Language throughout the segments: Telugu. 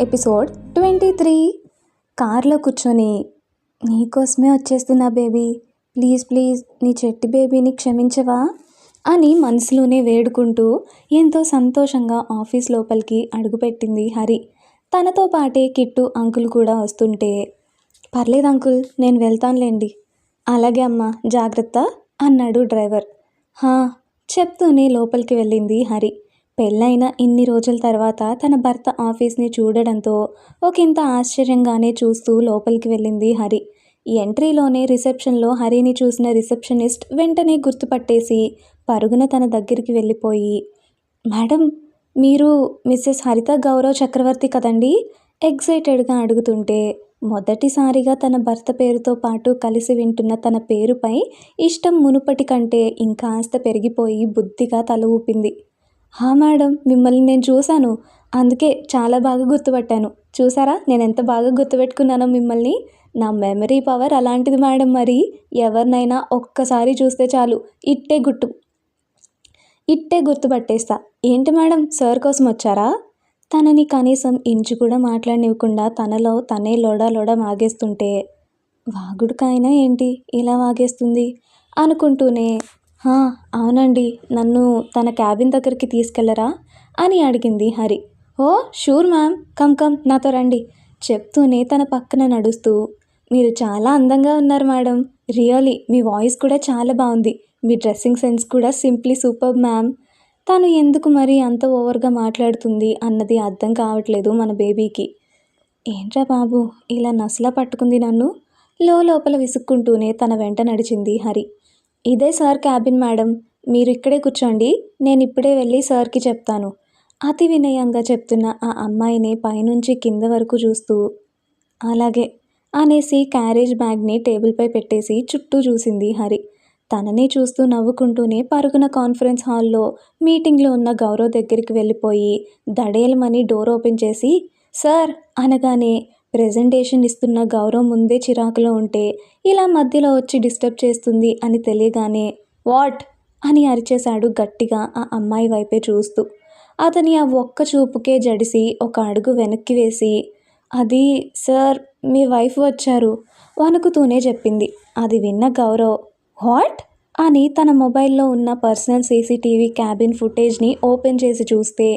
ఎపిసోడ్ 23. కార్లో కూర్చొని నీకోసమే వచ్చేస్తున్నా బేబీ, ప్లీజ్ ప్లీజ్ నీ చెట్టి బేబీని క్షమించవా అని మనసులోనే వేడుకుంటూ ఎంతో సంతోషంగా ఆఫీస్ లోపలికి అడుగుపెట్టింది హరి. తనతో పాటే కిట్టు అంకుల్ కూడా వస్తుంటే, పర్లేదు అంకుల్ నేను వెళ్తానులేండి. అలాగే అమ్మా జాగ్రత్త అన్నాడు డ్రైవర్. హా చెప్తూనే లోపలికి వెళ్ళింది హరి. పెళ్ళైన ఇన్ని రోజుల తర్వాత తన భర్త ఆఫీస్ని చూడడంతో ఒకంత ఆశ్చర్యంగానే చూస్తూ లోపలికి వెళ్ళింది హరి. ఎంట్రీలోనే రిసెప్షన్లో హరిని చూసిన రిసెప్షనిస్ట్ వెంటనే గుర్తుపట్టేసి పరుగున తన దగ్గరికి వెళ్ళిపోయి, మేడం మీరు మిస్సెస్ హరిత గౌరవ్ చక్రవర్తి కదండి ఎగ్జైటెడ్గా అడుగుతుంటే, మొదటిసారిగా తన భర్త పేరుతో పాటు కలిసి వింటున్న తన పేరుపై ఇష్టం మునుపటి కంటే ఇంకాస్త పెరిగిపోయి బుద్ధిగా తల ఊపింది. హా మేడం మిమ్మల్ని నేను చూశాను, అందుకే చాలా బాగా గుర్తుపట్టాను. చూసారా నేను ఎంత బాగా గుర్తుపెట్టుకున్నానో మిమ్మల్ని. నా మెమరీ పవర్ అలాంటిది మేడం. మరి ఎవరినైనా ఒక్కసారి చూస్తే చాలు ఇట్టే గుర్తుపట్టేస్తా. ఏంటి మేడం సార్ కోసం వచ్చారా? తనని కనీసం ఇంచు కూడా మాట్లాడనివ్వకుండా తనలో తనే లోడ వాగేస్తుంటే, వాగుడుకైనా ఏంటి ఇలా వాగేస్తుంది అనుకుంటూనే, అవునండి నన్ను తన క్యాబిన్ దగ్గరికి తీసుకెళ్లరా అని అడిగింది Hari. Oh sure ma'am, come నాతో రండి చెప్తూనే తన పక్కన నడుస్తూ, మీరు చాలా అందంగా ఉన్నారు మేడం, రియలీ మీ వాయిస్ కూడా చాలా బాగుంది, మీ డ్రెస్సింగ్ సెన్స్ కూడా సింప్లీ సూపర్ మ్యామ్. తను ఎందుకు మరి అంత ఓవర్గా మాట్లాడుతుంది అన్నది అర్థం కావట్లేదు మన బేబీకి. ఏంట్రా బాబు ఇలా నసలా పట్టుకుంది నన్ను లోపల విసుక్కుంటూనే తన వెంట నడిచింది హరి. ఇదే సార్ క్యాబిన్ మేడం, మీరు ఇక్కడే కూర్చోండి, నేను ఇప్పుడే వెళ్ళి సార్కి చెప్తాను అతి వినయంగా చెప్తున్న ఆ అమ్మాయిని పైనుంచి కింద వరకు చూస్తూ, అలాగే అనేసి క్యారేజ్ బ్యాగ్ని టేబుల్పై పెట్టేసి చుట్టూ చూసింది హరి. తననే చూస్తూ నవ్వుకుంటూనే పరుగున కాన్ఫరెన్స్ హాల్లో మీటింగ్లో ఉన్న గౌరవ్ దగ్గరికి వెళ్ళిపోయి దడేలమని డోర్ ఓపెన్ చేసి, సార్ అనగానే ప్రెజెంటేషన్ ఇస్తున్న గౌరవ్ ముందే చిరాకులో ఉంటే ఇలా మధ్యలో వచ్చి డిస్టర్బ్ చేస్తుంది అని తెలియగానే, వాట్ అని అరిచేశాడు గట్టిగా ఆ అమ్మాయి వైపే చూస్తూ. అతని ఆ ఒక్క చూపుకే జడిసి ఒక అడుగు వెనక్కి వేసి, అది సార్ మీ వైఫ్ వచ్చారు వణుకుతూనే చెప్పింది. అది విన్న గౌరవ్, వాట్ అని తన మొబైల్లో ఉన్న పర్సనల్ సీసీటీవీ క్యాబిన్ ఫుటేజ్ని ఓపెన్ చేసి చూస్తే,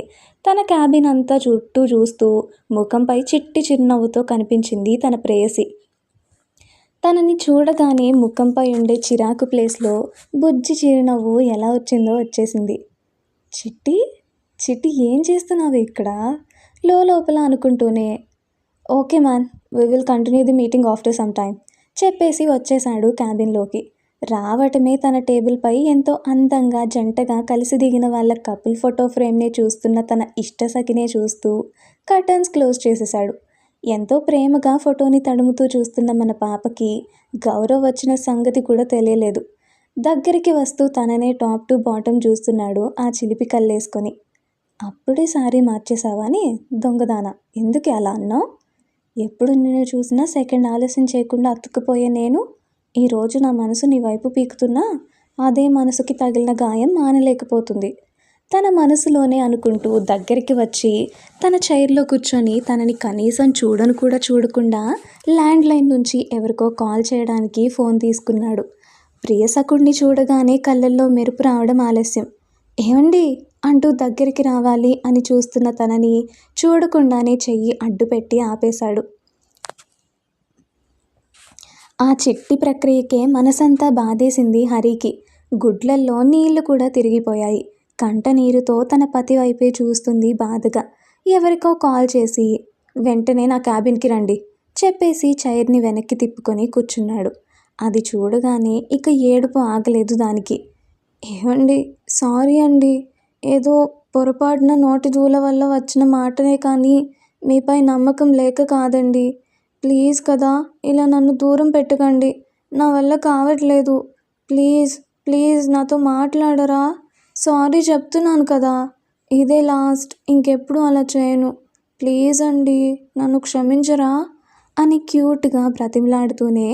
తన క్యాబిన్ అంతా చుట్టూ చూస్తూ ముఖంపై చిట్టి చిరునవ్వుతో కనిపించింది తన ప్రేయసి. తనని చూడగానే ముఖంపై ఉండే చిరాకు ప్లేస్లో బుజ్జి చిరునవ్వు ఎలా వచ్చిందో వచ్చేసింది. చిట్టి ఏం చేస్తున్నావు ఇక్కడ లోపల అనుకుంటూనే, okay man we will continue the meeting after some time చెప్పేసి వచ్చేశాడు క్యాబిన్లోకి. రావటమే తన టేబుల్పై ఎంతో అందంగా జంటగా కలిసి దిగిన వాళ్ళ కపుల్ ఫోటో ఫ్రేమ్నే చూస్తున్న తన ఇష్టసఖినే చూస్తూ కర్టన్స్ క్లోజ్ చేసేశాడు. ఎంతో ప్రేమగా ఫోటోని తడుముతూ చూస్తున్న మన పాపకి గౌరవ్ వచ్చిన సంగతి కూడా తెలియలేదు. దగ్గరికి వస్తూ తననే టాప్ టు బాటమ్ చూస్తున్నాడు ఆ చిలిపి కళ్ళేసుకొని. అప్పుడే సారీ మార్చేసావని దొంగదాన, ఎందుకు అలా అన్నావు? ఎప్పుడు నిన్ను చూసినా సెకండ్ ఆలస్యం చేయకుండా అతుక్కుపోయే నేను ఈరోజు నా మనసు నీ వైపు పీకుతున్నా అదే మనసుకి తగిలిన గాయం మానలేకపోతుంది తన మనసులోనే అనుకుంటూ దగ్గరికి వచ్చి తన చైర్లో కూర్చొని తనని కనీసం చూడను కూడా చూడకుండా ల్యాండ్లైన్ నుంచి ఎవరికో కాల్ చేయడానికి ఫోన్ తీసుకున్నాడు. ప్రియసకుడిని చూడగానే కళ్ళల్లో మెరుపు రావడం ఆలస్యం. ఏమండి అంటూ దగ్గరికి రావాలి అని చూస్తున్న తనని చూడకుండానే చెయ్యి అడ్డుపెట్టి ఆపేశాడు. ఆ చిట్టి ప్రక్రియకే మనసంతా బాధేసింది హరికి. గుడ్లల్లో నీళ్లు కూడా తిరిగిపోయాయి. కంట నీరుతో తన పతి వైపే చూస్తుంది బాధగా. ఎవరికో కాల్ చేసి, వెంటనే నా క్యాబిన్కి రండి చెప్పేసి చైర్ని వెనక్కి తిప్పుకొని కూర్చున్నాడు. అది చూడగానే ఇక ఏడుపు ఆగలేదు దానికి. ఏమండి సారీ అండి, ఏదో పొరపాటున నోటి దూల వల్ల వచ్చిన మాటనే కానీ మీపై నమ్మకం లేక కాదండి. ప్లీజ్ కదా ఇలా నన్ను దూరం పెట్టకండి, నా వల్ల కావట్లేదు, ప్లీజ్ నాతో మాట్లాడరా, సారీ చెప్తున్నాను కదా, ఇదే లాస్ట్, ఇంకెప్పుడు అలా చేయను, ప్లీజ్ అండి నన్ను క్షమించరా అని క్యూట్గా బ్రతిమలాడుతూనే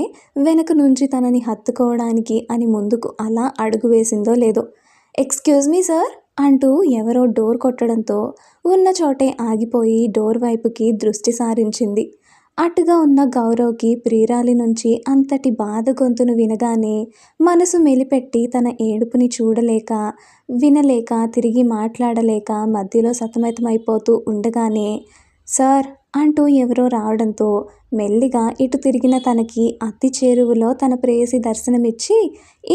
వెనక నుంచి తనని హత్తుకోవడానికి అని ముందుకు అలా అడుగు వేసిందో లేదో. ఎక్స్క్యూజ్ మీ సార్ అంటూ ఎవరో డోర్ కొట్టడంతో ఉన్న చోటే ఆగిపోయి డోర్ వైపుకి దృష్టి సారించింది. అటుగా ఉన్న గౌరవ్కి ప్రియురాలి నుంచి అంతటి బాధ గొంతును వినగానే మనసు మెలిపెట్టి తన ఏడుపుని చూడలేక, వినలేక, తిరిగి మాట్లాడలేక మధ్యలో సతమతమైపోతూ ఉండగానే సార్ అంటూ ఎవరో రావడంతో మెల్లిగా ఇటు తిరిగిన తనకి అతి చేరువలో తన ప్రేయసి దర్శనమిచ్చి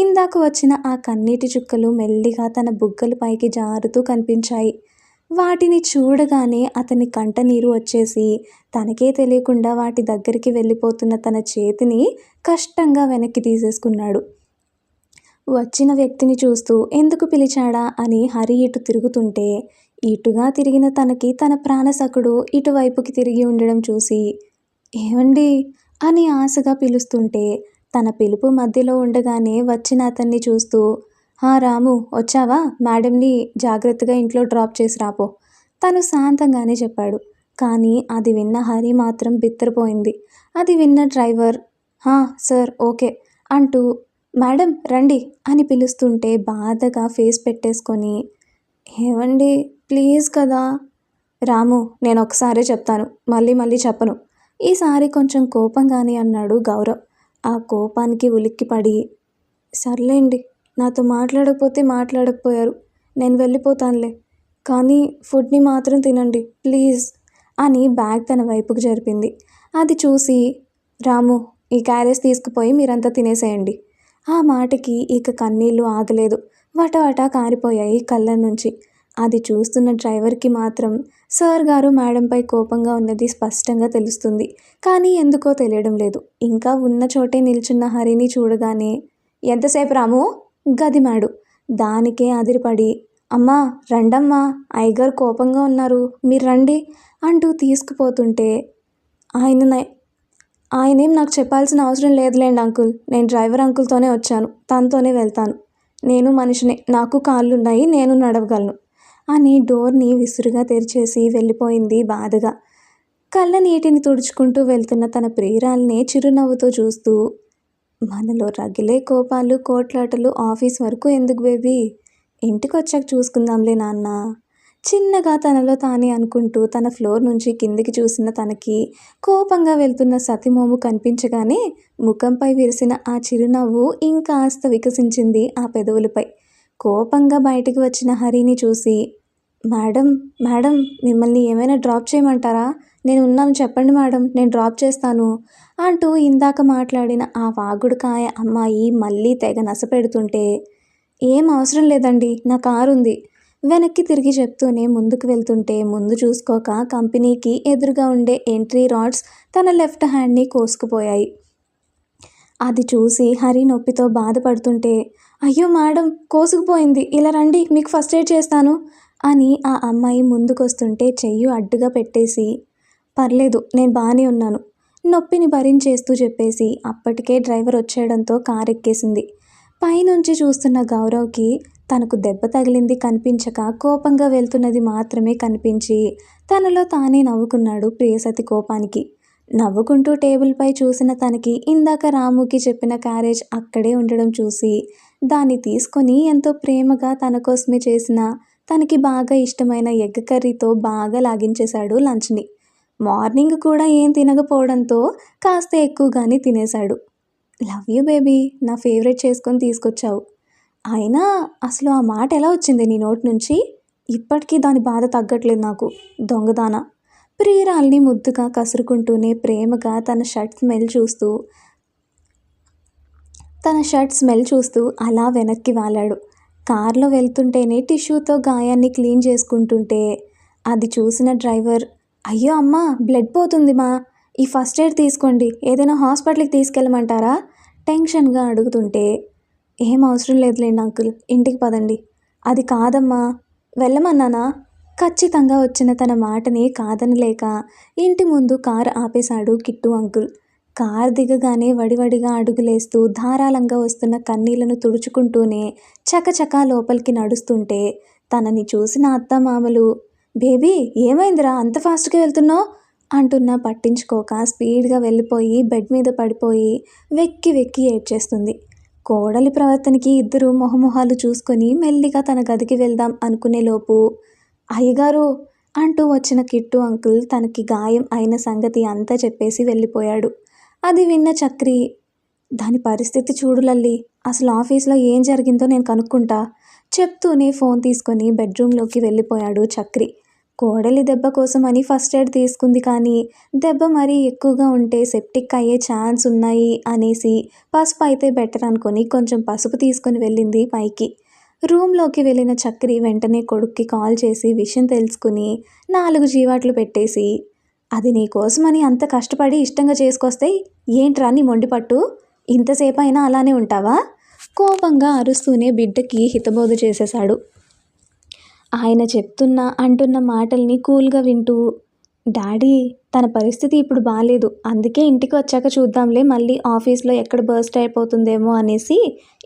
ఇందాక వచ్చిన ఆ కన్నీటి చుక్కలు మెల్లిగా తన బుగ్గల పైకి జారుతూ కనిపించాయి. వాటిని చూడగానే అతని కంట నీరు వచ్చేసి తనకే తెలియకుండా వాటి దగ్గరికి వెళ్ళిపోతున్న తన చేతిని కష్టంగా వెనక్కి తీసేసుకున్నాడు. వచ్చిన వ్యక్తిని చూస్తూ ఎందుకు పిలిచాడా అని హరి ఇటు తిరుగుతుంటే ఇటుగా తిరిగిన తనకి తన ప్రాణసఖుడు ఇటువైపుకి తిరిగి ఉండడం చూసి ఏమండి అని ఆశగా పిలుస్తుంటే తన పిలుపు మధ్యలో ఉండగానే వచ్చిన అతన్ని చూస్తూ రాము వచ్చావా, మేడంని జాగ్రత్తగా ఇంట్లో డ్రాప్ చేసి రాపో తను శాంతంగానే చెప్పాడు. కానీ అది విన్న హరి మాత్రం బిత్తరపోయింది. అది విన్న డ్రైవర్ సార్ ఓకే అంటూ మేడం రండి అని పిలుస్తుంటే బాధగా ఫేస్ పెట్టేసుకొని ఏవండి ప్లీజ్ కదా. రాము నేను ఒకసారే చెప్తాను, మళ్ళీ మళ్ళీ చెప్పను. ఈసారి కొంచెం కోపంగానే అన్నాడు గౌరవ్. ఆ కోపానికి ఉలిక్కిపడి సర్లేండి, నాతో మాట్లాడకపోతే మాట్లాడకపోయారు, నేను వెళ్ళిపోతానులే, కానీ ఫుడ్ని మాత్రం తినండి ప్లీజ్ అని బ్యాగ్ తన వైపుకు జరిపింది. అది చూసి రాము ఈ క్యారేజ్ తీసుకుపోయి మీరంతా తినేసేయండి. ఆ మాటకి ఇక కన్నీళ్లు ఆగలేదు, వటవట కారిపోయాయి కళ్ళ నుంచి. అది చూస్తున్న డ్రైవర్కి మాత్రం సార్ గారు మేడంపై కోపంగా ఉన్నది స్పష్టంగా తెలుస్తుంది. కానీ ఎందుకో తెలియడం లేదు. ఇంకా ఉన్న చోటే నిల్చున్న హరిని చూడగానే ఎంతసేపు రాము గదిమాడు. దానికే అదిరిపడి అమ్మా రండమ్మా, అయ్యగారు కోపంగా ఉన్నారు, మీరు రండి అంటూ తీసుకుపోతుంటే ఆయనేం నాకు చెప్పాల్సిన అవసరం లేదులేండి అంకుల్, నేను డ్రైవర్ అంకుల్తోనే వచ్చాను, తనతోనే వెళ్తాను, నేను మనిషిని, నాకు కాళ్ళున్నాయి, నేను నడవగలను అని డోర్ని విసురుగా తెరిచేసి వెళ్ళిపోయింది బాధగా. కళ్ళ నీటిని తుడుచుకుంటూ వెళ్తున్న తన ప్రియురాల్ని చిరునవ్వుతో చూస్తూ మనలో రగిలే కోపాలు కోట్లాటలు ఆఫీస్ వరకు ఎందుకు బేబీ, ఇంటికొచ్చాక చూసుకుందాంలే నాన్న చిన్నగా తనలో తానే అనుకుంటూ తన ఫ్లోర్ నుంచి కిందికి చూసిన తనకి కోపంగా వెళ్తున్న సతీమోము కనిపించగానే ముఖంపై విరిసిన ఆ చిరునవ్వు ఇంకాస్త వికసించింది ఆ పెదవులపై. కోపంగా బయటికి వచ్చిన హరిని చూసి మేడం మేడం మిమ్మల్ని ఏమైనా డ్రాప్ చేయమంటారా, నేను ఉన్నాను చెప్పండి మేడం, నేను డ్రాప్ చేస్తాను అంటూ ఇందాక మాట్లాడిన ఆ వాగుడుకాయ అమ్మాయి మళ్ళీ తెగ నసపెడుతుంటే ఏం అవసరం లేదండి, నా కారు ఉంది వెనక్కి తిరిగి చెప్తూనే ముందుకు వెళ్తుంటే ముందు చూసుకోక కంపెనీకి ఎదురుగా ఉండే ఎంట్రీ రాడ్స్ తన లెఫ్ట్ హ్యాండ్ని కోసుకుపోయాయి. అది చూసి హరి నొప్పితో బాధపడుతుంటే అయ్యో మేడం కోసుకుపోయింది, ఇలా రండి మీకు ఫస్ట్ ఎయిడ్ చేస్తాను అని ఆ అమ్మాయి ముందుకొస్తుంటే చెయ్యి అడ్డుగా పెట్టేసి పర్లేదు నేను బాగానే ఉన్నాను నొప్పిని భరించేస్తూ చెప్పేసి అప్పటికే డ్రైవర్ వచ్చేయడంతో కారు ఎక్కేసింది. పైనుంచి చూస్తున్న గౌరవ్కి తనకు దెబ్బ తగిలింది కనిపించక కోపంగా వెళ్తున్నది మాత్రమే కనిపించి తనలో తానే నవ్వుకున్నాడు ప్రియసతి కోపానికి. నవ్వుకుంటూ టేబుల్పై చూసిన తనకి ఇందాక రాముకి చెప్పిన క్యారేజ్ అక్కడే ఉండడం చూసి దాన్ని తీసుకొని ఎంతో ప్రేమగా తన కోసమే చేసిన తనకి బాగా ఇష్టమైన ఎగ్ కర్రీతో బాగా లాగించేశాడు లంచ్ని. మార్నింగ్ కూడా ఏం తినకపోవడంతో కాస్త ఎక్కువగానే తినేశాడు. లవ్ యూ బేబీ, నా ఫేవరెట్ చేసుకొని తీసుకొచ్చావు. అయినా అసలు ఆ మాట ఎలా వచ్చింది నీ నోటి నుంచి, ఇప్పటికీ దాని బాధ తగ్గట్లేదు నాకు, దొంగదానా. ప్రియురాల్ని ముద్దుగా కసురుకుంటూనే ప్రేమగా తన షర్ట్ స్మెల్ చూస్తూ అలా వెనక్కి వాలాడు. కార్లో వెళ్తుంటేనే టిష్యూతో గాయాన్ని క్లీన్ చేసుకుంటుంటే అది చూసిన డ్రైవర్ అయ్యో అమ్మా బ్లడ్ పోతుంది మా, ఈ ఫస్ట్ ఎయిడ్ తీసుకోండి, ఏదైనా హాస్పిటల్కి తీసుకెళ్ళమంటారా టెన్షన్గా అడుగుతుంటే ఏం అవసరం లేదులేండి అంకుల్, ఇంటికి పదండి. అది కాదమ్మా, వెళ్ళమన్నానా. ఖచ్చితంగా వచ్చిన తన మాటని కాదనలేక ఇంటి ముందు కారు ఆపేశాడు కిట్టు అంకుల్. కార్ దిగగానే వడివడిగా అడుగులేస్తూ ధారాళంగా వస్తున్న కన్నీళ్లను తుడుచుకుంటూనే చకచకా లోపలికి నడుస్తుంటే తనని చూసిన అత్తమామలు బేబీ ఏమైందిరా అంత ఫాస్ట్గా వెళ్తున్నావు అంటున్నా పట్టించుకోక స్పీడ్గా వెళ్ళిపోయి బెడ్ మీద పడిపోయి వెక్కి వెక్కి ఏడ్చేస్తుంది. కోడలి ప్రవర్తనకి ఇద్దరు మొహమొహాలు చూసుకొని మెల్లిగా తన గదికి వెళ్దాం అనుకునేలోపు, అయ్యగారు అంటూ వచ్చిన కిట్టు అంకుల్ తనకి గాయం అయిన సంగతి అంతా చెప్పేసి వెళ్ళిపోయాడు. అది విన్న చక్రి, దాని పరిస్థితి చూడు లల్లి, అసలు ఆఫీస్లో ఏం జరిగిందో నేను కనుక్కుంటా చెప్తూనే ఫోన్ తీసుకొని బెడ్రూమ్లోకి వెళ్ళిపోయాడు చక్రి. కోడలి దెబ్బ కోసమని ఫస్ట్ ఎయిడ్ తీసుకుంది, కానీ దెబ్బ మరీ ఎక్కువగా ఉంటే సెప్టిక్ అయ్యే ఛాన్స్ ఉన్నాయి అనేసి పసుపు అయితే బెటర్ అనుకొని కొంచెం పసుపు తీసుకొని వెళ్ళింది పైకి. రూమ్లోకి వెళ్ళిన చక్రి వెంటనే కొడుక్కి కాల్ చేసి విషయం తెలుసుకుని 4 జీవాట్లు పెట్టేసి, అది నీ కోసమని అంత కష్టపడి ఇష్టంగా చేసుకొస్తే ఏంట్రా నీ మొండిపట్టు, ఇంతసేపు అయినా అలానే ఉంటావా, కోపంగా అరుస్తూనే బిడ్డకి హితబోధ చేసేశాడు. ఆయన అంటున్న మాటల్ని కూల్గా వింటూ, డాడీ తన పరిస్థితి ఇప్పుడు బాగాలేదు, అందుకే ఇంటికి వచ్చాక చూద్దాంలే, మళ్ళీ ఆఫీస్లో ఎక్కడ బర్స్ట్ అయిపోతుందేమో అనేసి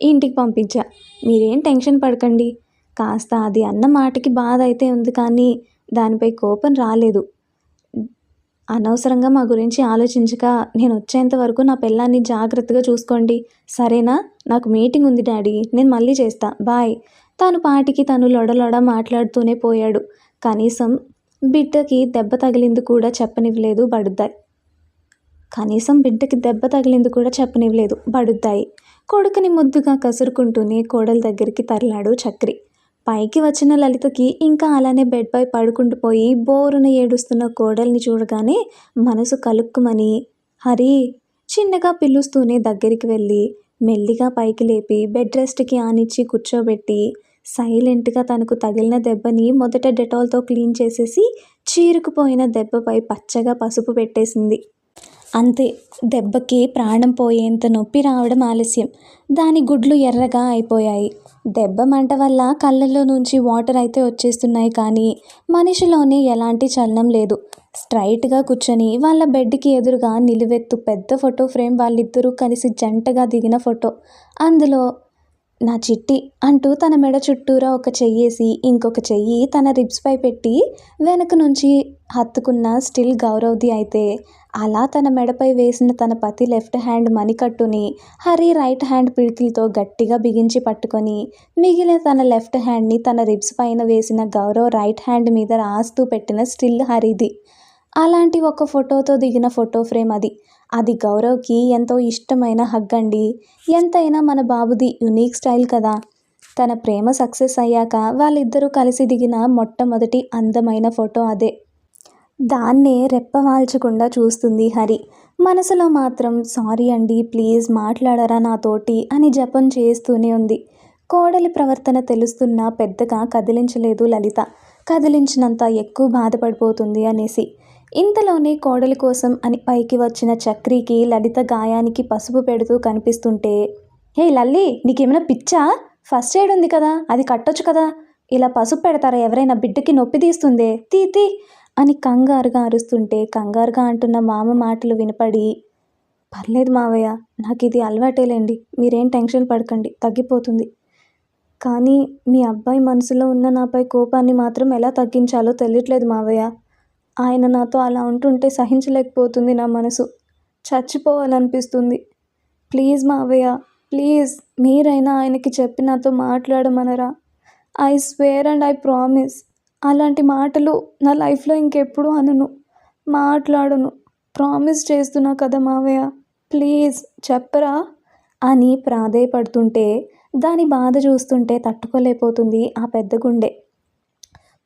ఇంటికి పంపించా, మీరేం టెన్షన్ పడకండి. కాస్త అది అన్న మాటకి బాధ అయితే ఉంది, కానీ దానిపై కోపం రాలేదు. అనవసరంగా మా గురించి ఆలోచించక నేను వచ్చేంత వరకు నా పిల్లాన్ని జాగ్రత్తగా చూసుకోండి, సరేనా. నాకు మీటింగ్ ఉంది డాడీ, నేను మళ్ళీ చేస్తా, బాయ్. తను పాటికి తను లొడలొడ మాట్లాడుతూనే పోయాడు. కనీసం బిడ్డకి దెబ్బ తగిలింది కూడా చెప్పనివ్వలేదు బడుద్దాయి. కొడుకుని ముద్దుగా కసురుకుంటూనే కోడల దగ్గరికి తరలాడు చక్రి. పైకి వచ్చిన లలితకి ఇంకా అలానే బెడ్పై పడుకుంటూ బోరున ఏడుస్తున్న కోడల్ని చూడగానే మనసు కలుక్కుమని, హరి చిన్నగా పిలుస్తూనే దగ్గరికి వెళ్ళి మెల్లిగా పైకి లేపి బెడ్ రెస్ట్కి ఆనిచ్చి కూర్చోబెట్టి సైలెంట్గా తనకు తగిలిన దెబ్బని మొదట డెటాల్తో క్లీన్ చేసేసి చీరుకుపోయిన దెబ్బపై పచ్చగా పసుపు పెట్టేసింది. అంతే, దెబ్బకి ప్రాణం పోయేంత నొప్పి రావడం ఆలస్యం. దాని గుడ్లు ఎర్రగా అయిపోయాయి. దెబ్బ మంట వల్ల కళ్ళల్లో నుంచి వాటర్ అయితే వచ్చేస్తున్నాయి, కానీ మనిషిలోనే ఎలాంటి చలనం లేదు. స్ట్రైట్గా కూర్చొని వాళ్ళ బెడ్కి ఎదురుగా నిలువెత్తు పెద్ద ఫోటో ఫ్రేమ్, వాళ్ళిద్దరూ కలిసి జంటగా దిగిన ఫోటో. అందులో నా చిట్టి అంటూ తన మెడ చుట్టూరా ఒక చెయ్యేసి ఇంకొక చెయ్యి తన రిబ్స్పై పెట్టి వెనక నుంచి హత్తుకున్న స్టిల్ గౌరవ్ది అయితే, అలా తన మెడపై వేసిన తన పతి లెఫ్ట్ హ్యాండ్ మణికట్టుని హరి రైట్ హ్యాండ్ పిడికిలతో గట్టిగా బిగించి పట్టుకొని మిగిలిన తన లెఫ్ట్ హ్యాండ్ని తన రిబ్స్ పైన వేసిన గౌరవ్ రైట్ హ్యాండ్ మీద రాస్తూ పెట్టిన స్టిల్ హరిది. అలాంటి ఒక ఫోటోతో దిగిన ఫోటో ఫ్రేమ్ అది. అది గౌరవ్కి ఎంతో ఇష్టమైన హగ్ అండి. ఎంతైనా మన బాబుది యునీక్ స్టైల్ కదా. తన ప్రేమ సక్సెస్ అయ్యాక వాళ్ళిద్దరూ కలిసి దిగిన మొట్టమొదటి అందమైన ఫోటో అదే. దాన్నే రెప్పవాల్చకుండా చూస్తుంది హరి. మనసులో మాత్రం సారీ అండి, ప్లీజ్ మాట్లాడరా నాతోటి అని జపం చేస్తూనే ఉంది. కోడలి ప్రవర్తన తెలుస్తున్నా పెద్దగా కదిలించలేదు లలిత. కదిలించినంత ఎక్కువ బాధపడిపోతుంది అనేసి. ఇంతలోనే కోడలి కోసం అని పైకి వచ్చిన చక్రికి లలిత గాయానికి పసుపు పెడుతూ కనిపిస్తుంటే, హే లల్లి, నీకేమైనా పిచ్చా, ఫస్ట్ ఎయిడ్ ఉంది కదా, అది కట్టొచ్చు కదా, ఇలా పసుపు పెడతారా ఎవరైనా, బిడ్డకి నొప్పి తీస్తుందే, తీ అని కంగారుగా అరుస్తుంటే కంగారుగా అంటున్న మామ మాటలు వినపడి, పర్లేదు మావయ్య, నాకు ఇది అలవాటేలేండి, మీరేం టెన్షన్ పడకండి, తగ్గిపోతుంది. కానీ మీ అబ్బాయి మనసులో ఉన్న నాపై కోపాన్ని మాత్రం ఎలా తగ్గించాలో తెలియట్లేదు మావయ్య. ఆయన నాతో అలా ఉంటుంటే సహించలేకపోతుంది నా మనసు. చచ్చిపోవాలనిపిస్తుంది. ప్లీజ్ మావయ్య, ప్లీజ్ మీరైనా ఆయనకి చెప్పి నాతో మాట్లాడమనరా. I swear and I promise, అలాంటి మాటలు నా లైఫ్లో ఇంకెప్పుడు అనను, మాట్లాడను, ప్రామిస్ చేస్తున్నా కదా మావయ్య, ప్లీజ్ చెప్పరా అని ప్రాధేయపడుతుంటే దాని బాధ చూస్తుంటే తట్టుకోలేకపోతుంది ఆ పెద్ద గుండె.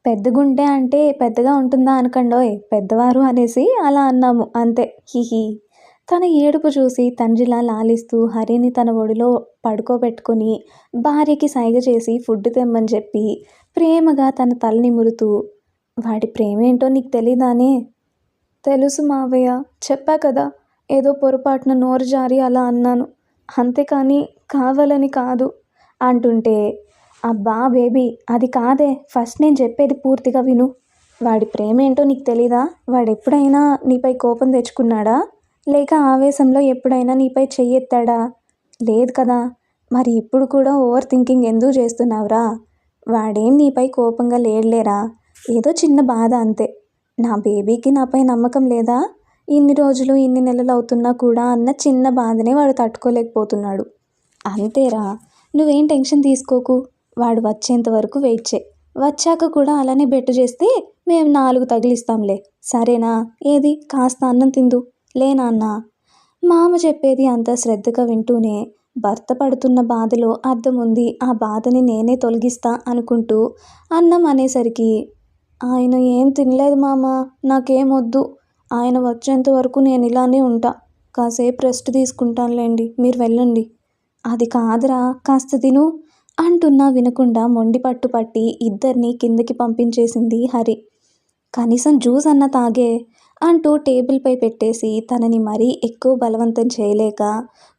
పెద్ద గుండె అంటే పెద్దగా ఉంటుందా అనకండోయ్, పెద్దవారు అనేసి అలా అన్నాము అంతే, హిహి. తన ఏడుపు చూసి తండ్రిలా లాలిస్తూ హరిని తన ఒడిలో పడుకోబెట్టుకుని భార్యకి సైగ చేసి ఫుడ్ తెమ్మని చెప్పి ప్రేమగా తన తల నిమురుతూ, వాడి ప్రేమేంటో నీకు తెలీదానే. తెలుసు మావయ్య, చెప్పా కదా, ఏదో పొరపాటున నోరు జారి అలా అన్నాను, అంతేకాని కావాలని కాదు అంటుంటే, అబ్బా బేబీ, అది కాదే, ఫస్ట్ నేను చెప్పేది పూర్తిగా విను. వాడి ప్రేమేంటో నీకు తెలీదా? వాడెప్పుడైనా నీపై కోపం తెచ్చుకున్నాడా, లేక ఆవేశంలో ఎప్పుడైనా నీపై చెయ్యెత్తాడా? లేదు కదా. మరి ఇప్పుడు కూడా ఓవర్ థింకింగ్ ఎందుకు చేస్తున్నావురా? వాడేం నీపై కోపంగా లేడులేరా, ఏదో చిన్న బాధ అంతే. నా బేబీకి నాపై నమ్మకం లేదా? ఇన్ని రోజులు ఇన్ని నెలలు అవుతున్నా కూడా అన్న చిన్న బాధనే వాడు తట్టుకోలేకపోతున్నాడు. అంతేరా, నువ్వేం టెన్షన్ తీసుకోకు. వాడు వచ్చేంత వరకు వెయిట్ చేయి. వచ్చాక కూడా అలానే బెట్టు చేస్తే మేము 4 తగిలిస్తాంలే, సరేనా? ఏది కాస్త అన్నం తిందు. లే నాన్న. మామ చెప్పేది అంత శ్రద్ధగా వింటూనే భర్త పడుతున్న బాధలో అర్థం ఉంది, ఆ బాధని నేనే తొలగిస్తా అనుకుంటూ అన్నం అనేసరికి, ఆయన ఏం తినలేదు మామ, నాకేం వద్దు. ఆయన వచ్చేంత వరకు నేను ఇలానే ఉంటా. కాసేపు రెస్ట్ తీసుకుంటానులేండి, మీరు వెళ్ళండి. అది కాదురా, కాస్త తిను అంటున్నా వినకుండా మొండి పట్టు పట్టి ఇద్దరిని కిందకి పంపించేసింది హరి. కనీసం జ్యూస్ అన్న తాగే అంటూ టేబుల్పై పెట్టేసి తనని మరీ ఎక్కువ బలవంతం చేయలేక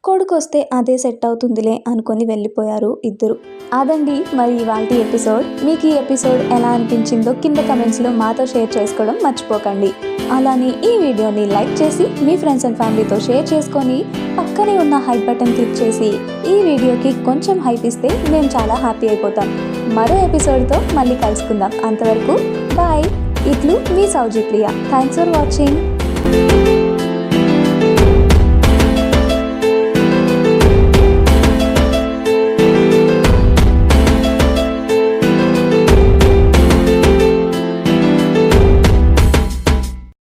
కొడుకొస్తే అదే సెట్ అవుతుందిలే అనుకొని వెళ్ళిపోయారు ఇద్దరు. అదండి మరి ఇవాల్టి ఎపిసోడ్. మీకు ఈ ఎపిసోడ్ ఎలా అనిపించిందో కింద కమెంట్స్లో మాతో షేర్ చేసుకోవడం మర్చిపోకండి. అలానే ఈ వీడియోని లైక్ చేసి మీ ఫ్రెండ్స్ అండ్ ఫ్యామిలీతో షేర్ చేసుకొని పక్కనే ఉన్న హైప్ బటన్ క్లిక్ చేసి ఈ వీడియోకి కొంచెం హైప్ ఇస్తే మేము చాలా హ్యాపీ అయిపోతాం. మరో ఎపిసోడ్తో మళ్ళీ కలుసుకుందాం. అంతవరకు బాయ్. ఇట్లు మీ సౌజీ ప్రియ. Thanks for watching.